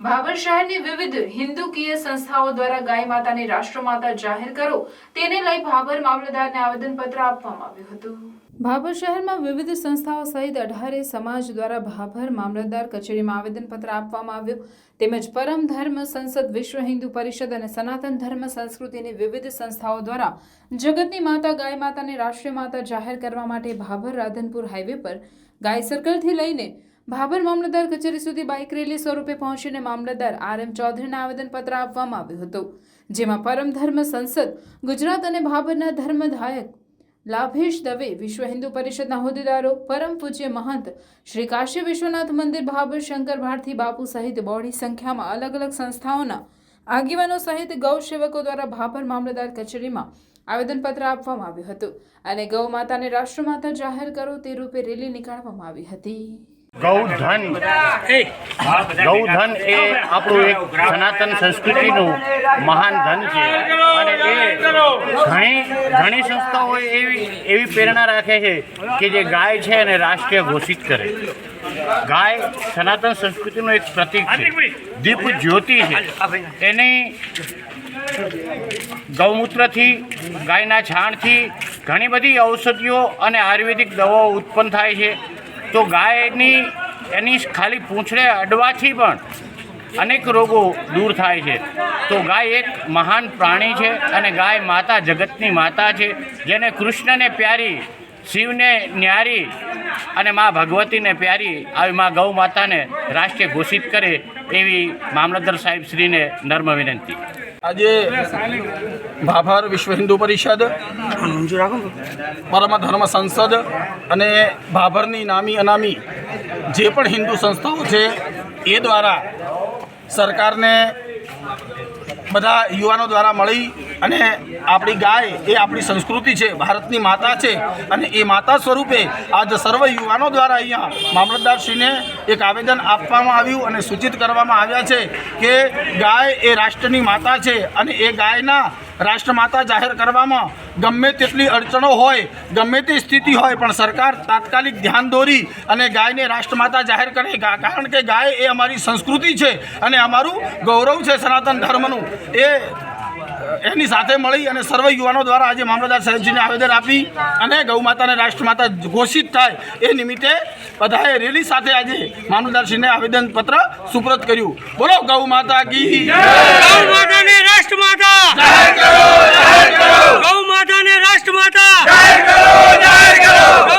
ભાભર શહેરની વિવિધ હિન્દુકીય સંસ્થાઓ દ્વારા ગાય માતાને રાષ્ટ્રમાતા જાહેર કરો તેને લઈ ભાભર મામલતદારને આવેદનપત્ર આપવામાં આવ્યું હતું। ભાભર શહેરમાં વિવિધ સંસ્થાઓ સહિત 18 સમાજ દ્વારા ભાભર મામલતદાર કચેરીમાં આવેદનપત્ર આપવામાં આવ્યું તેમજ પરમ ધર્મ સંસદ, વિશ્વ હિન્દુ પરિષદ અને સનાતન ધર્મ સંસ્કૃતિની વિવિધ સંસ્થાઓ દ્વારા જગતની માતા ગાય માતાને રાષ્ટ્રીય માતા જાહેર કરવા માટે ભાભર રાધનપુર હાઈવે પર ગાય સર્કલથી લઈને ભાભર મામલતદાર કચેરી સુધી બાઇક રેલી સ્વરૂપે પહોંચીને મામલતદાર RM ચૌધરીને આવેદનપત્ર આપવામાં આવ્યું હતું, જેમાં પરમ ધર્મ સંસદ ગુજરાત અને ભાભરના ધર્મદાયક લાભેશ દવે, વિશ્વ હિન્દુ પરિષદના હોદ્દેદારો, પરમ પૂજ્ય મહંત શ્રી કાશી વિશ્વનાથ મંદિર ભાભર, શંકર ભારતી બાપુ સહિત બહોળી સંખ્યામાં અલગ અલગ સંસ્થાઓના આગેવાનો સહિત ગૌ સેવકો દ્વારા ભાભર મામલતદાર કચેરીમાં આવેદનપત્ર આપવામાં આવ્યું હતું અને ગૌ માતાને રાષ્ટ્રમાતા જાહેર કરો તે રૂપે રેલી નીકાળવામાં આવી હતી। ગૌધન એ આપણું એક સનાતન સંસ્કૃતિનું મહાન ધન છે અને એ ઘણી સંસ્થાઓ એવી પ્રેરણા રાખે છે કે જે ગાય છે અને રાષ્ટ્રીય ઘોષિત કરે। ગાય સનાતન સંસ્કૃતિનું એક પ્રતીક છે, દીપ જ્યોતિ છે। એની ગૌમૂત્રથી, ગાયના છાણથી ઘણી બધી ઔષધિઓ અને આયુર્વેદિક દવાઓ ઉત્પન્ન થાય છે। તો એની ખાલી પૂંછડે અડવાથી પણ અનેક રોગો દૂર થાય છે। તો ગાય એક મહાન પ્રાણી છે અને ગાય માતા જગતની માતા છે, જેને કૃષ્ણને પ્યારી, શિવને ન્યારી અને મા ભગવતીને પ્યારી આવી મા ગૌ માતાને રાષ્ટ્રીય ઘોષિત કરે એવી મામલતદાર સાહેબ શ્રીને નમ્ર વિનંતી। આજે ભાભર વિશ્વ હિન્દુ પરિષદ, પરમ ધર્મ સંસદ અને ભાભરની નામી અનામી જે પણ હિન્દુ સંસ્થાઓ છે એ દ્વારા સરકારને બધા યુવાનો દ્વારા મળી અને આપણી ગાય એ આપણી સંસ્કૃતિ છે, ભારતની માતા છે અને એ માતા સ્વરૂપે આજ સર્વ યુવાનો દ્વારા અહીંયા મામલતદારશ્રીને એક આવેદન આપવામાં આવ્યું અને સૂચિત કરવામાં આવ્યા છે કે ગાય એ રાષ્ટ્રની માતા છે અને એ ગાયના રાષ્ટ્રમાતા જાહેર કરવામાં ગમે તેટલી અડચણો હોય, ગમે તે સ્થિતિ હોય, પણ સરકાર તાત્કાલિક ધ્યાન દોરી અને ગાયને રાષ્ટ્રમાતા જાહેર કરે, કારણ કે ગાય એ અમારી સંસ્કૃતિ છે અને અમારું ગૌરવ છે સનાતન ધર્મનું। એની સાથે મળી અને સર્વ યુવાનો દ્વારા આજે મામલતદાર સાહેબજીને આવેદન આપી અને ગૌ માતાને રાષ્ટ્રમાતા ઘોષિત થાય એ નિમિત્તે બધાએ રેલી સાથે આજે મામલતદારશ્રીને આવેદનપત્ર સુપ્રત કર્યું। બોલો ગૌ માતા કી જય, ગૌ માતાને રાષ્ટ્રમાતા જાહેર કરો, ગૌ માતાને રાષ્ટ્રમાતા જાહેર કરો, જાહેર કરો।